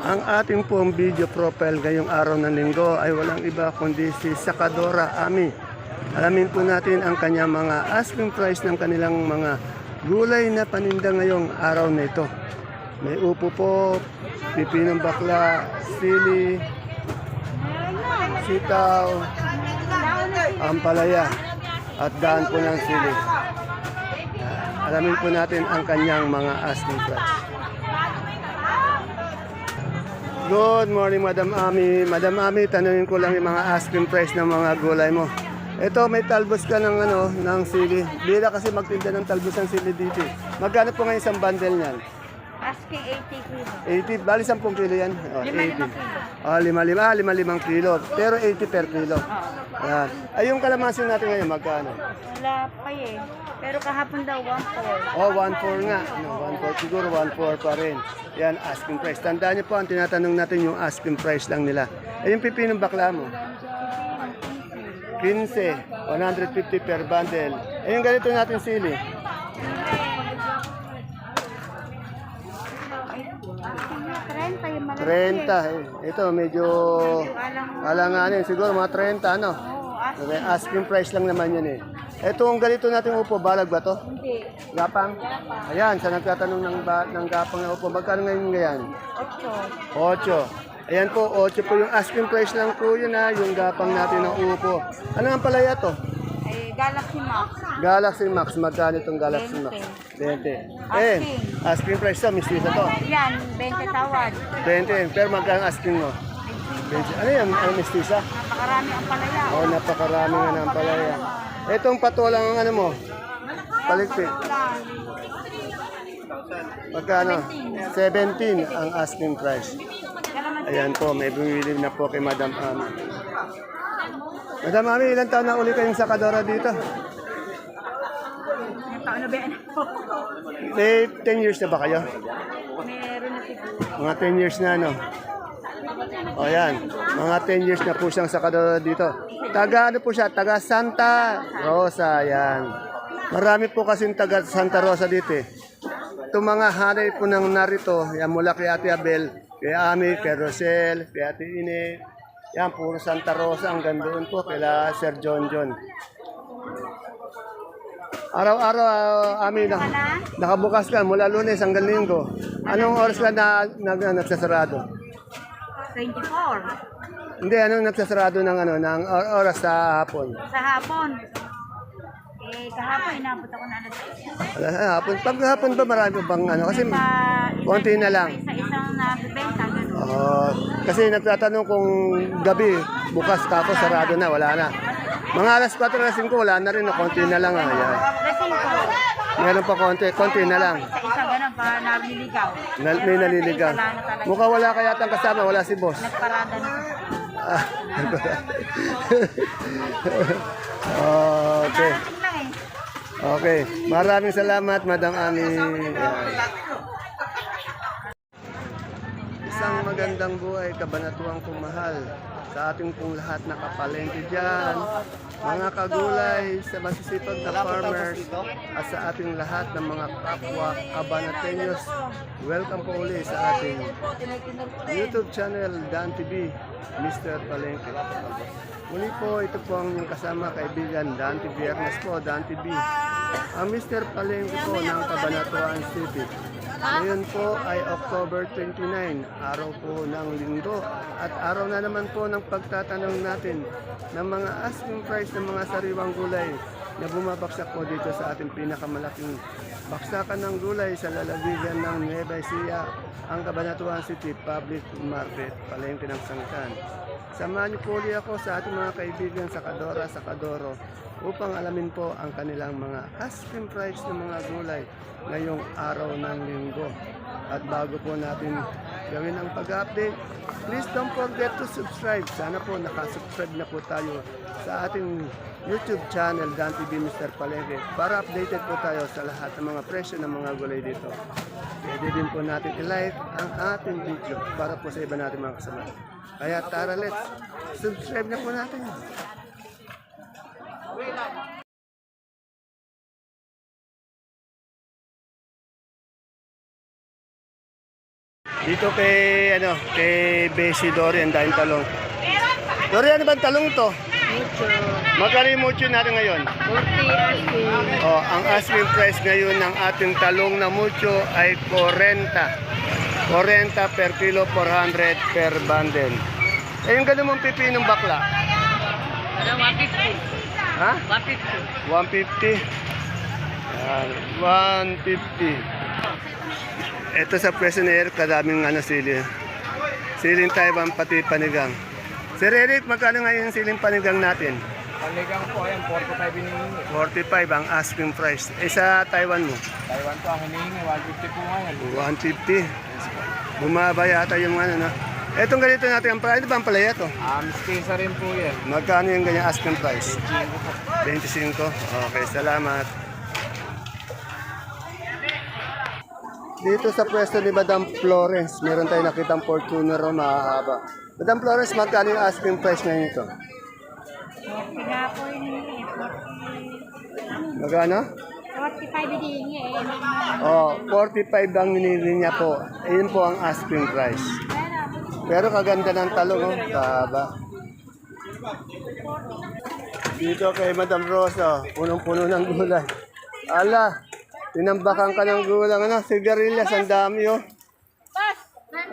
Ang ating pong video profile ngayong araw ng linggo ay walang iba kundi si Sakadora Ami. Alamin po natin ang kanyang mga asking price ng kanilang mga gulay na paninda ngayong araw na ito. May upo po, pipinong bakla, sili, sitaw, ampalaya at daan po ng sili. Alamin po natin ang kanyang mga asking price. Good morning, Madam Ami. Madam Ami, tanungin ko lang yung mga asking price ng mga gulay mo. Ito, may talbos ka ng sili. Bira kasi magtinda ng talbos ng sili dito. Magkano po ngayon isang bundle niyan? Asking 80 kilo. 80, bali 10 kilo yan. Oh, 5 kilo. Oh, 5 kilo. Pero 80 per kilo. Yan. Ay, yung kalamansi natin ngayon, magkano? Wala pa eh. Pero kahapon daw 1.4. Oh, 1.4 nga. No, 1.4 siguro, 1.4 pa rin. Yan, asking price. Tandaan niyo po, ang tinatanong natin yung asking price lang nila. Eh, yung pipinong bakla mo? 15, 150 per bundle. Eh, yung ganito natin sili? 30 yung malaki. 30. Eh. Ito, medyo alanganin. Siguro mga 30, ano? Oo, Okay, asking price lang naman yun eh. Ito, ang ganito natin upo, balag ba to? hindi. Gapang? Ayan, sa nagtatanong ng gapang na upo, magkano ngayon ngayon? 8. 8. Ayan po, 8 po yung asking price lang po yun ha, yung gapang natin ng upo. Ano ang palaya to? Eh, Galaxy Max. Galaxy Max, magkano itong Galaxy Max? 20. Eh, asking price to, mistisa to. Yan, 20 tawad. 20, pero magkano asking mo? 20. Ano yan, ano mistisa? Napakarami ang palaya. Oh, napakarami nga ng palaya. Itong patulang ang ano mo? Paligpit. Magkano? 17 ang asking price. Ayan po, may bumili na po kay Madam Ami. Madam Ami, ilang taon na uli kayong sakadora dito? Ang taon na ba yan? May 10 years na ba kayo? Meron na siguro. Mga 10 years na, no? O yan, mga 10 years na po siyang sakadora dito. Taga ano po siya? Taga Santa Rosa, yan. Marami po kasing taga Santa Rosa dito eh. Itong mga hanay po ng narito, yan mula kay Ate Abel, kay Ami, kay Rosel, kay Ate Ine, yan, puro Santa Rosa, ang gandoon po, kay Sir John John. Araw-araw, Ami, nakabukas ka mula Lunes hanggang Linggo. Anong oras ka nagsasarado? 24. Hindi, anong nagsasarado ng oras sa hapon? Sa hapon. Eh, kahapon inabot ako na alas 6. Wala sa hapon. Pag hapon ba marami bang ano? Kasi konti na lang. Isa-isang nabibenta, gano'n. Kasi nagtatanong kung gabi, bukas tapos sarado na, wala na. Mga alas 4, alas 5, wala na rin. Konti na lang. Ayan. Lasing ko. Meron pa konti na lang. Isa-isa gano'n pa naliligaw. May naliligaw. Wala na talaga. Mukha wala kaya tang kasama, wala si boss. Nagparada na. Ah, okay. Darating lang eh. Okay. Maraming salamat, Madam Ami. Isang magandang buhay, kabanatuang kumahal sa ating pong lahat na kapalengke dyan, mga kagulay, sa masisipag na farmers, at sa ating lahat ng mga kapwa kabanatenyos. Welcome po uli sa ating YouTube channel, Dan TV, Mr. Palengke. Muli po, ito po ang kasama kaibigan, Dan TV Ernest po, Dan TV. Ang Mr. Palengke po ng Cabanatuan City. Ngayon po ay October 29, araw po ng linggo. At araw na naman po ng pagtatanong natin ng mga asking price ng mga sariwang gulay na bumabaksak po dito sa ating pinakamalaking baksakan ng gulay sa lalawigan ng Nueva Ecija, ang Cabanatuan City Public Market, Palengke ng Sangtan. Samahan niyo po ulit ako sa ating mga kaibigan sa Kadora, sa Kadoro upang alamin po ang kanilang mga asking price ng mga gulay ngayong araw ng linggo. At bago po natin gawin ang pag-update, please don't forget to subscribe. Sana po nakasubscribe na po tayo sa ating YouTube channel, Dan TV Mr. Palengke, para updated po tayo sa lahat ng mga presyo ng mga gulay dito. Pwede din po natin i-like ang ating video para po sa iba natin mga kasama. Kaya tara, let's subscribe na po natin. Dito kay Bessie Dory, ang daming talong. Dory, ano bang talong to? Mucho. Magkano yung mucho natin ngayon? 40 asking. Oh, ang asking price ngayon ng ating talong na mucho ay 40. 40 per kilo, 400 per bundle. Eh, yung ganun mong pipinong bakla? Ano, 150. Ha? 150. 150. Yan, 150. Ito sa Presoner, kadaming sili. Siling Taiwan, pati panigang. Sir Eric, magkano ngayon yung siling panigang natin? Panigang po, ayan, 45 hinihingi. 45 ang asking price. Eh, sa Taiwan mo? Taiwan po ang hinihingi, 150 po ngayon. 150. Bumaba yata yung no? Etong ganito natin, ano ba ang palaya to? Mistisa rin po yan. Magkano yung ganyan asking price? 25 po. 25. Okay, salamat. Dito sa pwesto ni Madam Florence, meron tayong nakitang Fortuner o mahahaba. Madam Florence, magkano yung asking price ngayon ito? 40 nga po hinihingi. 40. Magkano? 45 hinihingi eh. Oh, 45 ang hinihingi niya po. Ayun po ang asking price. Pero kaganda ng talong, oh. Kahaba. Dito kay Madam Rosa, punong-puno ng gulay. Ala, tinambakan ka ng gulang, sigarilyas, ang dami, oh. Boss,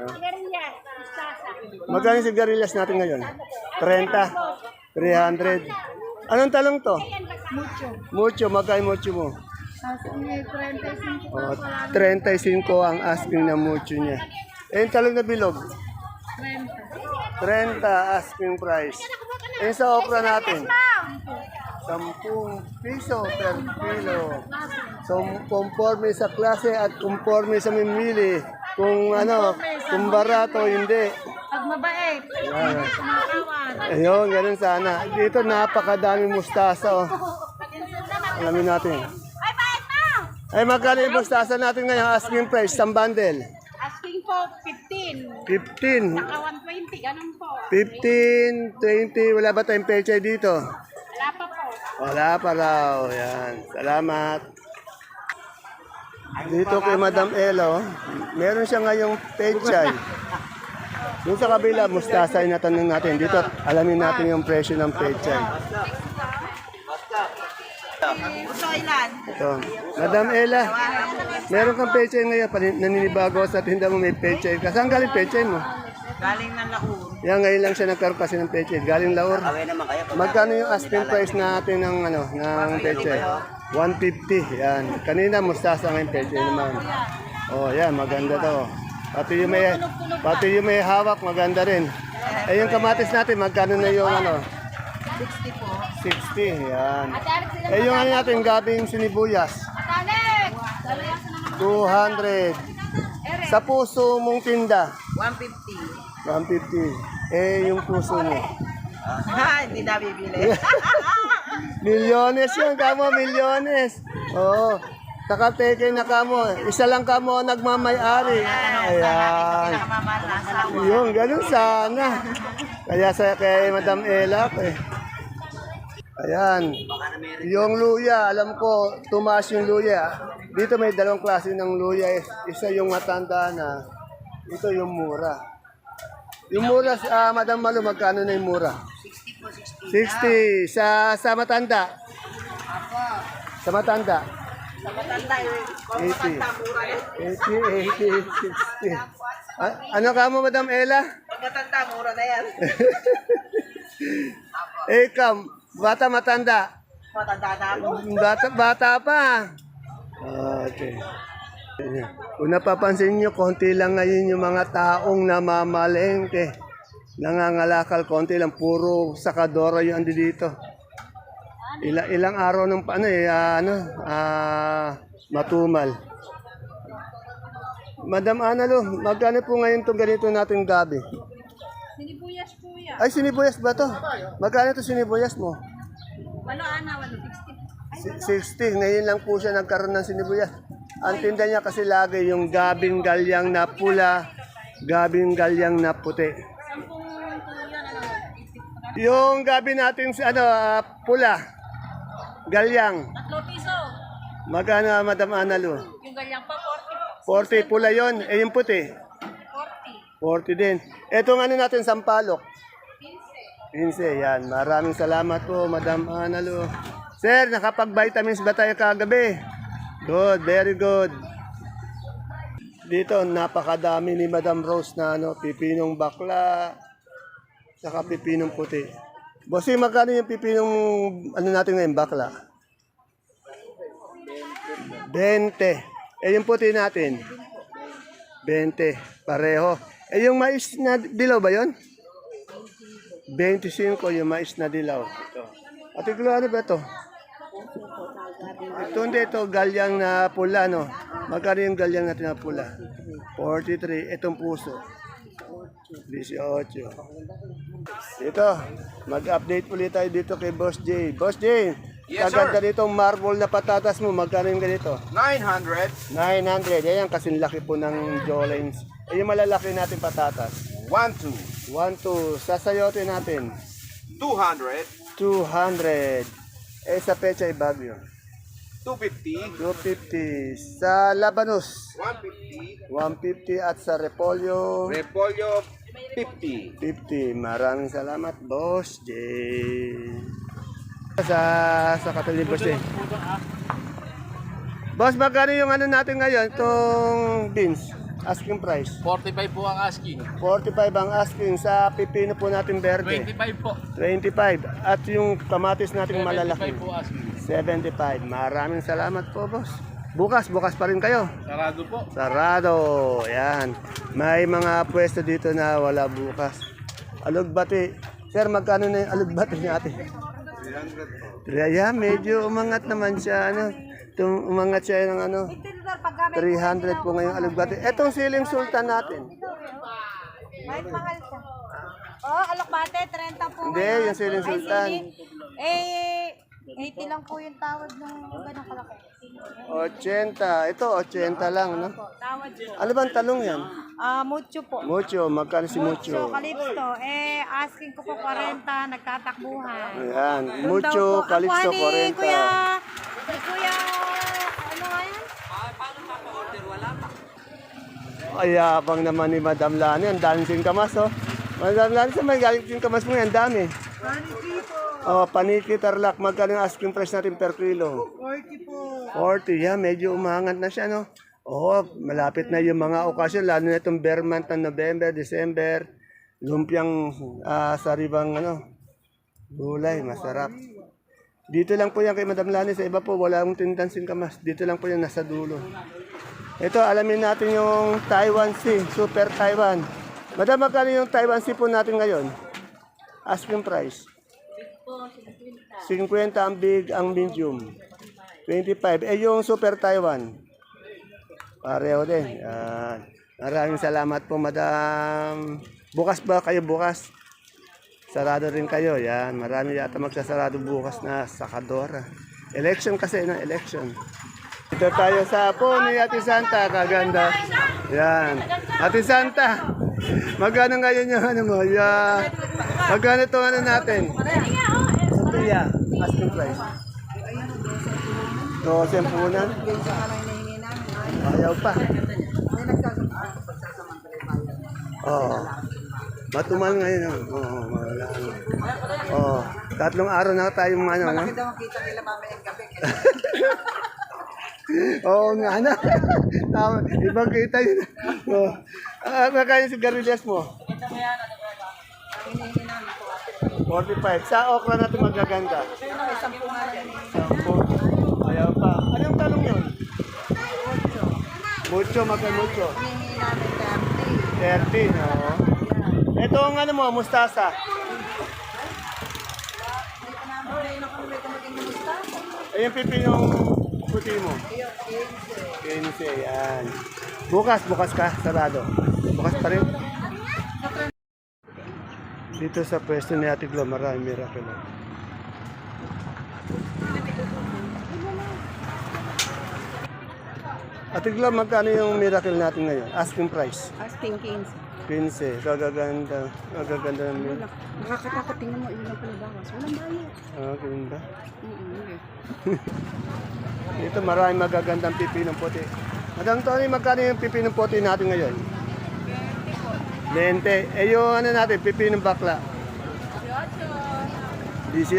sigarilyas. Mustasa. Magkano yung sigarilyas natin ngayon? 30? 300? Anong talong to? Mucho. Mucho, magkano mucho mo? Asking eh, 35 po. Oh, 35 ang asking na mucho niya. Eh, yung talong na bilog? 30. 30 asking price. Eh, sa okra natin? 10 piso per kilo. So, conforme sa klase at conforme sa mimili. Kung kung barato, hindi. Pag mabait, Yan. kumakawan. Ayun, ganun sana. Dito napakadami mustasa, oh. Alamin natin. Ay, bait na! Ay, magkano yung mustasa natin ngayon? Asking price, isang bundle. Asking po, 15. 15. Saka 120, ganun po. 15, 20. Wala ba tayong pechay dito? Wala pa po. Wala pa raw. Yan. Salamat. Dito kay Madam Elo, meron siya ngayong pechay. Doon sa kabila, mustasa yung natanong natin. Dito, alamin natin yung presyo ng pechay. Ito. Madam Ella, meron kang pechay ngayon. Naninibago sa tinda mo may pechay. Saan galing pechay mo? Galing ng Laur. Yan, ngayon lang siya nagkaroon kasi ng pechay. Galing Laur. Away naman kayo. Magkano yung asking price natin ng pechay? 150. Yan. Kanina mustasa ngayon pechay naman. Oh, yan, maganda to. Pati yung may hawak, maganda rin. Eh, yung kamatis natin, magkano na yung 60 po. 60, yan. Eh, yung natin, gabing sinibuyas. 200. Sa puso mong tinda, 150. 150. Eh, yung puso mo. Hindi na bibili. Milyones yun, kamo, milyones. Oo. Nakateke na kamo. Isa lang kamo ang nagmamay-ari. Ayan. Pinakamamahal na asawa. Yung, ganun sana. Kaya kay Madam Ella, ayan. Yung luya, alam ko, tumaas yung luya. Dito may dalawang klase ng luya. Isa yung matanda na, ito yung mura. Yung mura, Madam Malu, magkano na yung mura? 60 po, 60. 60. Sa matanda? Sa matanda? Sa matanda, kung 80. matanda, mura yan. 80, 60. Ano ka mo, Madam Ella? Pag matanda, mura na yan. Eh, bata matanda. Matanda na ako. Bata pa. Okay. Kung napapansin nyo, konti lang ngayon yung mga taong namamalengke. Nangangalakal, konti lang. Puro sakadora yung andi dito. Ilang araw ng matumal. Madam Analo, magkano po ngayon itong ganito nating gabi? Sinibuyas po yan. Ay, sinibuyas ba to? Magkano ito sinibuyas mo? Walo, ana, 60. 60. Ngayon lang po siya nagkaroon ng sinibuyas. Ang tinda niya kasi lagi yung gabing galyang na pula, gabing galyang na puti. 10 po yan, Yung gabi natin pula, galyang. 3 piso. Magkano, Madam Analo? Yung galyang pa, 40 po. 40 pula yon. Eh, yung puti. 40 40 din. Etong ano natin, sampalok. 15, yan. Maraming salamat po, Madam Analo. Sir, nakapag-vitamins ba tayo kagabi? Good, very good. Dito, napakadami ni Madam Rose na ano, pipinong bakla, saka pipinong puti. Bossy, magkano yung pipinong ano natin ngayon, bakla? 20. Eh, yung puti natin? 20. Pareho. Eh, yung mais na dilaw ba yon? 25 yung mais na dilaw. Ito. Ate Glo, ano ba ito? Ito hindi, ito galyang na pula, no? Magkano yung galyang natin na pula? 43. Itong puso. 18. Ito, mag-update ulit tayo dito kay Boss J. Boss J, Yes, kaganda dito marble na patatas mo. Magkano yung ganito? 900, 900. Yan, kasing laki po ng Jolens. Eh, yung malalaki natin patatas. 12, 1, 2. Sasayote natin. 200, 200. Eh, sa pecha ay bagyo. 250, 250. Sa labanos, 150, 150. At sa repolyo, repolyo 50. 50. Maraming salamat, Boss J. Sa katalim, Boss J. Boss, magkano yung ano natin ngayon? Itong beans. Asking price. 45 po ang asking. 45 ang asking sa pipino po natin verde. 25 po. 25. At yung kamatis natin malalaki. 75 po asking. 75. Maraming salamat po, boss. Bukas pa rin kayo. Sarado po. Sarado. Yan. May mga pwesto dito na wala bukas. Alugbati. Sir, magkano na yung alugbati natin? 300 po. Yeah, medyo umangat naman siya. Umangat siya ng ano. 300 po ngayong alugbati. Etong siling sultan natin. Kahit mahal siya. Oh, alokbate, 30 po. Hindi, ngayon. yung siling Ay, sultan. siling. Eh, 80 lang po yung tawad ng ganong kalaki. 80. Ito, 80 lang, no? Tawad po. Ano bang talong yan? Mucho po. Mucho, magkano si Mucho, Mucho? Calypso. Eh, asking ko po 40, nagtatakbuhan. Ayan, Doon Mucho, daw po. Calixto, Ako, ni 40. Kuya, ano nga yan? Ay, abang naman ni Madam Lani. Ang daming singkamas, oh. Madam Lani, sa may galing singkamas mo yan? Ang dami. Paniki po. Oh, paniki, tarlac. Magkano yung asking price natin per kilo? 40 po. 40, yeah. Medyo umangat na siya, no? Oh, malapit na yung mga okasyon. Lalo na itong bear month ng November, December. Lumpiang saribang, ano, gulay. Masarap. Dito lang po yan kay Madam Lani. Sa iba po, wala akong tindahan singkamas. Dito lang po yan, nasa dulo. Ito, alamin natin yung Taiwan Sea, Super Taiwan. Madam, magkano yung Taiwan Sea po natin ngayon? Asking price. 50 ang big, ang medium. 25. Eh, yung Super Taiwan. Pareho din. Yan. Maraming salamat po, Madam. Bukas ba kayo bukas? Sarado rin kayo. Yan. Marami yata magsasarado bukas na sakadora. Election kasi, na election. Dito tayo sa po ni Ate Santa, kaganda. Yan. Ate Santa, magkano ngayon yung ano mo? Yeah. Magkano itong ano natin? Sophia, asking price. 12 ang punan. Ayaw pa. Oo. Matumal ngayon. Oo, wala. Oo. 3 araw na tayong ano. Malaki daw ang kita nila mamayang gabi. Oo nga na. Tama. Ibang kita yun. Oo. Magkano yung sigarilyas mo? Hinihingi namin po. 45. Sa okra natin magaganda. Isang po nga lang. 10. Ayaw pa. Anong talong yun? Mucho, magkano mucho? Hinihingi namin 13, oo. Ito ang ano mo, mustasa. Ayun pipinong puti mo. 15, yan. Bukas ka, sarado. Bukas pa rin. Dito sa pwesto ni Ate Glo, marami miracle. Ate Glo, magkano yung miracle natin ngayon? Asking price. Asking 15. Gagaganda. Gagaganda ng miracle. Nakakatakot, tingnan mo, ilan pala bawas. Walang bayad. Ah, ganda. Dito maraming magagandang pipinong puti. Madam Tony, magkano yung pipinong puti natin ngayon? 20 20. Eh yung ano natin, pipinong bakla. 18.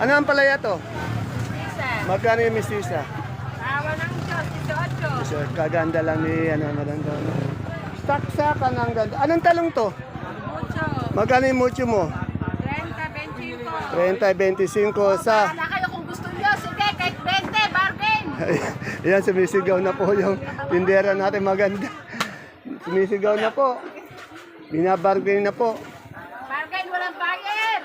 Ano ang palaya to? Magkano yung mistisa? Awa ng Diyos, 18. Sure, kaganda lang ni ano, Madam Donna. Saksakan ang ganda. Anong talong to? Mucho. Magkano yung mucho mo? 30, 30, 25 25. sa... Wala kayo kung gusto nyo. Sige, kahit 20, bargain. Ayan, sumisigaw na po yung tindera natin maganda. Sumisigaw na po. Binabargain na po. Bargain, walang buyer.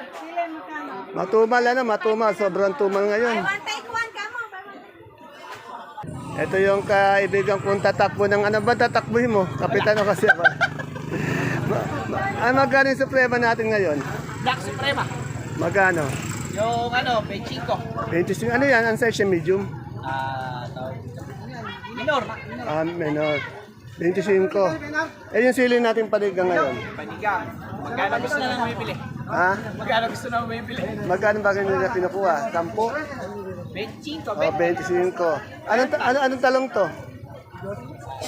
Matumal matumal. Sobrang tumal ngayon. Take one, come on. Ito yung kaibigan kong tatakbo ng ano ba tatakbuhin mo? Kapitan o kasi ba? Magkano yung suprema natin ngayon? Black Suprema. Magkano? Yung ano, Pechinko. 25. Ano yan? Ang size medium? Minor. Menor. 25. Eh yung sili natin panigang ngayon. Panigang. Magkano gusto na bumibili? Ha? Magkano gusto na bumibili? Magkano ba ganyan nila pinukuha? 10? Pechinko. O, 25. Anong talong to?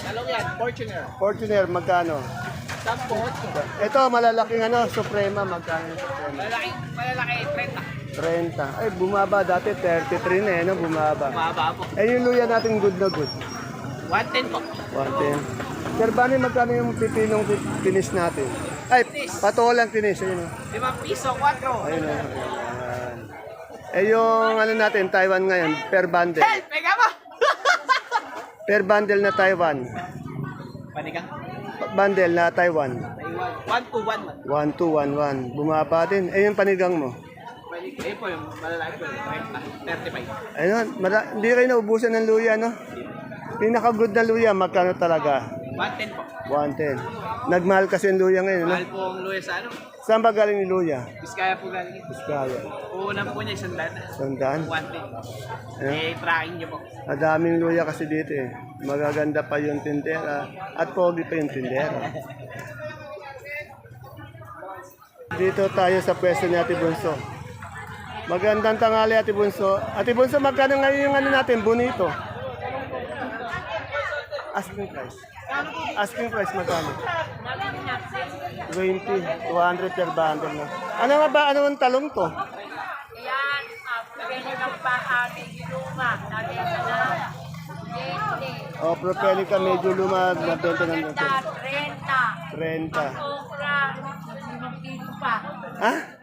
Talong yan, Fortuner. Fortuner, magkano? 10, 8. Ito, malalaking ano, Suprema, magkano yung Suprema? Malalaki, 30. 30. Ay, bumaba dati, 33 na no? Bumaba. Mababa po. Eh, yung luya natin good na good. 110 po. 110. Sir, Bani, magkano yung pipinong finish natin? Ay, patolang finish. Ayun, 5 piso, 4. ayun. Ayan. Eh, yung ano natin, Taiwan ngayon, per bundle. Help! Pega mo! Per bundle na Taiwan. Panigang. Bundle na Taiwan. 1 to 1. 1211. Bumaba din. Eh, yung panigang mo. Eh po, yung malalaki po, 35. Ayun, hindi kayo naubusan ng luya, no? Pinaka-good na luya, magkano talaga? 110 po. 110. Nagmahal kasi yung luya ngayon, no? Mahal po ang luya sa ano. Saan ba galing yung luya? Biskaya po galing. Biskaya. Uunan po niya, 100. Sandaan. 110. Ayun. Eh, tracking niyo po. Madaming luya kasi dito eh. Magaganda pa yung tindera at pogi pa yung tindera. Dito tayo sa pwesto ni Ate Bunso. Magandang tanghali Ate Bunso. Ate Bunso, magkano ngayon yung ano natin, bonito? Asking price. Asking price magkano? 20, 200 per bundle na. Ano nga ba? Ano ang talong to? Yan, pwede lang pa aming luma. Nalita na. 20. O, Propelica medyo lumag na benta ng 30. 30. Okra, 5 kilo pa. Ha?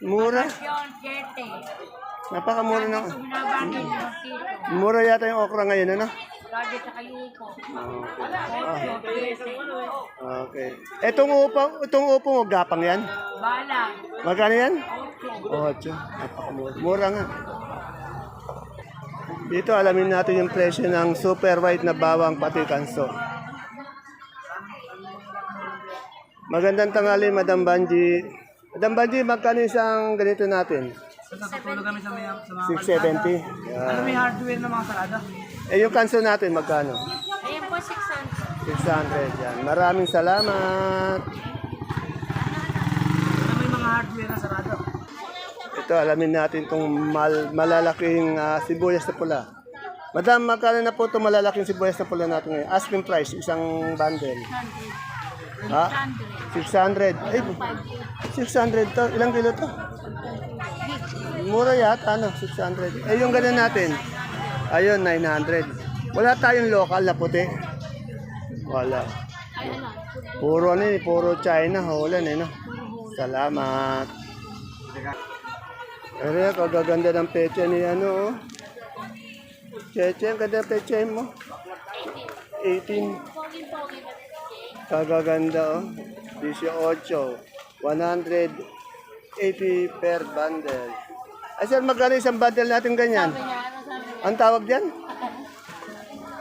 Mura? Yun, 7. Napakamura na. Binabagay 5 kilo. Mura yata yung okra ngayon, ano? Lagi sa kayuko. Okay. Itong upo mo, gapang yan? Bala. Magkano yan? 8. Napakamura. Mura nga. Dito alamin natin yung presyo ng super white na bawang pati kanso. Magandang tanghali, Madam Banji. Madam Banji, magkano isang ganito natin? 670. Ano may hardware ng mga sarada? Eh, yung kanso natin, magkano? Ayan po, 600. 600 yan. Maraming salamat. Ano may mga hardware na sarada? Ito, alamin natin itong malalaking sibuyas na pula. Madam, magkano na po itong malalaking sibuyas na pula natin ngayon? Asking price, isang bundle. Ha? 600. Ay, 600 to. Ilang kilo to? Mura yata, ano? 600. Eh, yung ganun natin. Ayun, 900. Wala tayong local na puti. Wala. Puro ano eh, puro China. Holan eh, no? Salamat. Pero yan, kagaganda ng pecha ni ano, oh. Cheche, ang ganda ng pecha mo. 18. Kagaganda, oh. 18. 180 per bundle. Ay, sir, magkano isang bundle natin ganyan? Ang tawag dyan?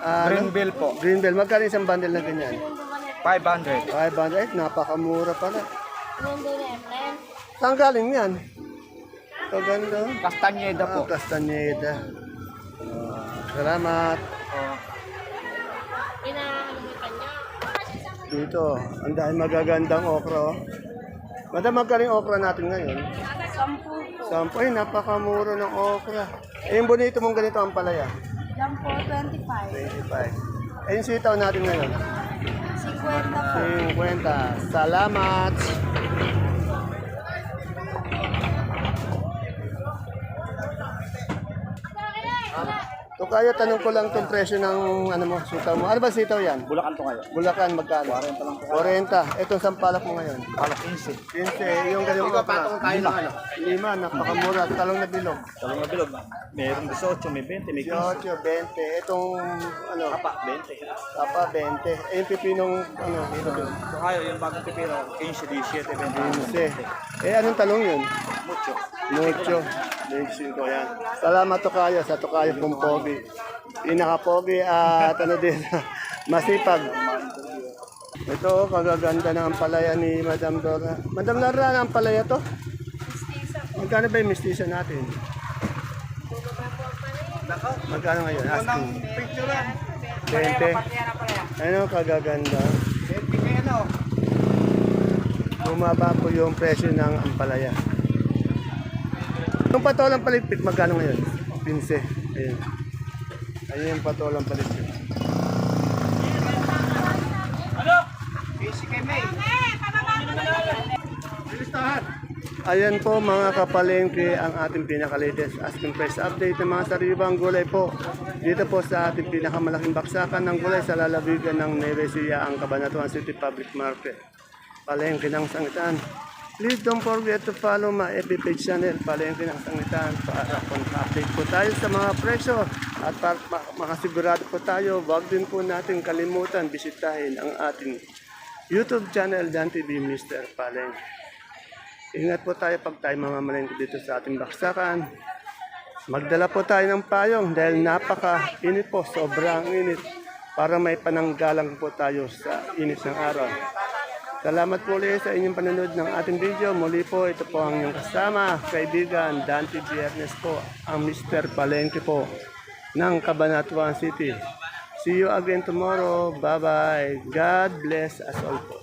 Green bill po. Green bell. Magkano isang bundle na ganyan? 500. 500. Ay, napakamura pala. Saan galing yan? Kaganda. Castaneda po. Castaneda. Salamat. Dito, ang dahil magagandang okra. Oh. Madam, magkano yung okra natin ngayon? 10 po. Ay, napakamura ng okra. Eh, yung bonito mong ganito ang palaya? Yan po, 25. 25. Eh, yung sitaw natin ngayon? 60. 50 po. 50. Salamat. Tokayo, tanong ko lang itong presyo ng ano mo, sitaw mo. Ano ba sitaw yan? Bulacan po kayo. Bulacan, magkano? 40 lang po. 40. Itong sampalak mo ngayon. Palo 15. 15. Yung ganyan mo pa. Tayo ng ano. 5, napakamura. Talong na bilog. Talong na bilog. Meron 18, may 20, may 15. 18, 20. Itong ano? Kapa, 20. Tapa, 20. Eh, yung pipinong ano? So kayo, yung bagong pipino, 15, 17, 20. 15. Eh, anong talong yun? Mucho. Mucho. 25 yan. Salamat Tokayo sa Tokayo kong pogi. Pinaka-pogi at ano din, masipag. Ito, kagaganda ng ampalaya ni Madam Dora. Madam Dora, ang ampalaya to? Magkano ba yung mistisa natin? Magkano ngayon? Asking. 20. Ano, kagaganda. Bumaba po yung presyo ng ampalaya. Yung patolang palipit, magkano ngayon? 15. Ayun. Ayun yung patolang palipit. Ayan po mga kapalengke ang ating pinaka-latest asking price update ng mga sariwang gulay po. Dito po sa ating pinakamalaking baksakan ng gulay sa lalawigan ng Nueva Ecija, ang Cabanatuan City Public Market. Palengke ng Sangitan. Please don't forget to follow my FB page channel, Palengke ng Sangitan, para update po tayo sa mga presyo at para makasigurado po tayo, wag din po natin kalimutan bisitahin ang ating YouTube channel, Dan TV Mr. Palengke. Ingat po tayo pag tayo mamamalengke dito sa ating baksakan. Magdala po tayo ng payong dahil napaka-init po, sobrang init, para may pananggalang po tayo sa init ng araw. Salamat po ulit sa inyong panonood ng ating video. Muli po, ito po ang inyong kasama, kaibigan, Dante Viernes po, ang Mr. Palengke po ng Cabanatuan City. See you again tomorrow. Bye-bye. God bless us all po.